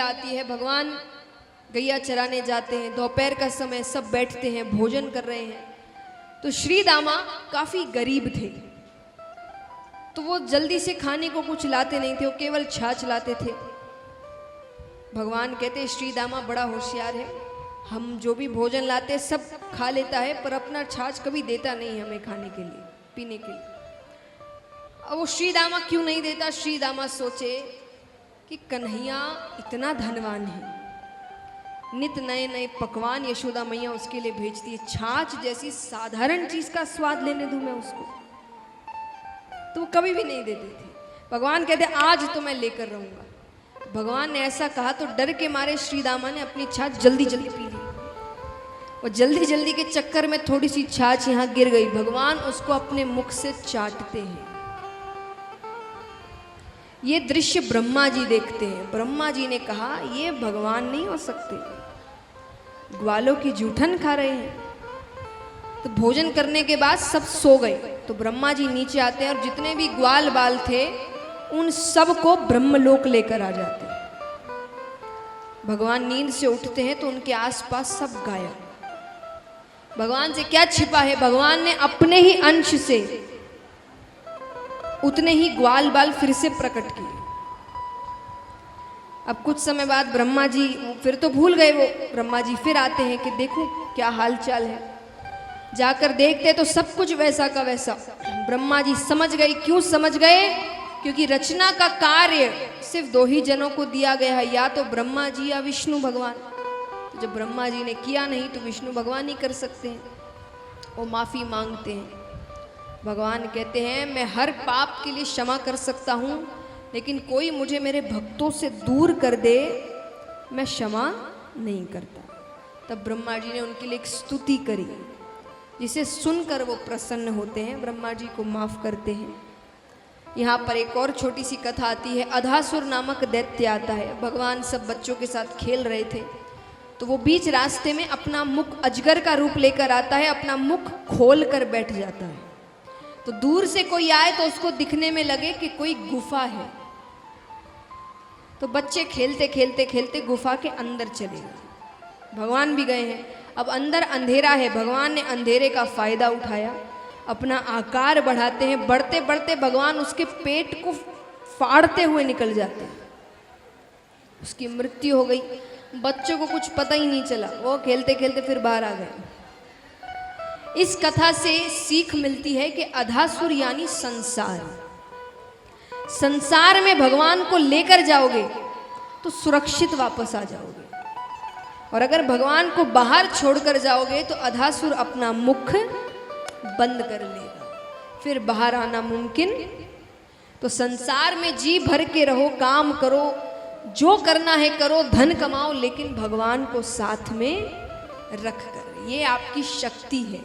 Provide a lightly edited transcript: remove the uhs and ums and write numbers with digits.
लीला आती है। भगवान गैया चराने जाते हैं, दोपहर का समय, सब बैठते हैं, भोजन कर रहे हैं। तो श्री दामा काफी गरीब थे, तो वो जल्दी से खाने को कुछ लाते नहीं थे, वो केवल छाछ लाते थे। भगवान कहते श्री दामा बड़ा होशियार है, हम जो भी भोजन लाते सब खा लेता है, पर अपना छाछ कभी देता नहीं हमें खाने के लिए, पीने के लिए। अब वो श्री दामा क्यों नहीं देता? श्री दामा सोचे कि कन्हैया इतना धनवान है, नित नए नए पकवान यशोदा मैया उसके लिए भेजती है, छाछ जैसी साधारण चीज का स्वाद लेने दूं मैं उसको? तो वो कभी भी नहीं देते थे। भगवान कहते आज तो मैं लेकर रहूंगा। भगवान ने ऐसा कहा तो डर के मारे श्री दामा ने अपनी छाछ जल्दी जल्दी पी ली। और जल्दी जल्दी के चक्कर में थोड़ी सी छाछ यहाँ गिर गई। भगवान उसको अपने मुख से चाटते हैं। ये दृश्य ब्रह्मा जी देखते हैं। ब्रह्मा जी ने कहा ये भगवान नहीं हो सकते, ग्वालों की जूठन खा रहे हैं। तो भोजन करने के बाद सब सो गए। तो ब्रह्मा जी नीचे आते हैं और जितने भी ग्वाल बाल थे उन सब को ब्रह्मलोक लेकर आ जाते हैं। भगवान नींद से उठते हैं तो उनके आसपास सब गायब। भगवान से क्या छिपा है? भगवान ने अपने ही अंश से उतने ही ग्वाल बाल फिर से प्रकट किए। अब कुछ समय बाद ब्रह्मा जी फिर तो भूल गए, वो ब्रह्मा जी फिर आते हैं कि देखो क्या हाल चाल है। जाकर देखते तो सब कुछ वैसा का वैसा। ब्रह्मा जी समझ गए। क्यों समझ गए? क्योंकि रचना का कार्य सिर्फ दो ही जनों को दिया गया है, या तो ब्रह्मा जी या विष्णु भगवान। तो जब ब्रह्मा जी ने किया नहीं तो विष्णु भगवान ही कर सकते हैं। वो माफी मांगते हैं। भगवान कहते हैं मैं हर पाप के लिए क्षमा कर सकता हूँ, लेकिन कोई मुझे मेरे भक्तों से दूर कर दे मैं क्षमा नहीं करता। तब ब्रह्मा जी ने उनके लिए एक स्तुति करी, जिसे सुनकर वो प्रसन्न होते हैं, ब्रह्मा जी को माफ करते हैं। यहाँ पर एक और छोटी सी कथा आती है। अधासुर नामक दैत्य आता है। भगवान सब बच्चों के साथ खेल रहे थे, तो वो बीच रास्ते में अपना मुख अजगर का रूप लेकर आता है, अपना मुख खोल कर बैठ जाता है। तो दूर से कोई आए तो उसको दिखने में लगे कि कोई गुफा है। तो बच्चे खेलते खेलते खेलते गुफा के अंदर चले गए। भगवान भी गए हैं। अब अंदर अंधेरा है। भगवान ने अंधेरे का फायदा उठाया, अपना आकार बढ़ाते हैं। बढ़ते बढ़ते भगवान उसके पेट को फाड़ते हुए निकल जाते हैं। उसकी मृत्यु हो गई। बच्चों को कुछ पता ही नहीं चला, वो खेलते खेलते फिर बाहर आ गए। इस कथा से सीख मिलती है कि अधासुर यानी संसार, संसार में भगवान को लेकर जाओगे तो सुरक्षित वापस आ जाओगे, और अगर भगवान को बाहर छोड़कर जाओगे तो अधासुर अपना मुख बंद कर लेगा, फिर बाहर आना मुमकिन। तो संसार में जी भर के रहो, काम करो, जो करना है करो, धन कमाओ, लेकिन भगवान को साथ में रख कर। ये आपकी शक्ति है।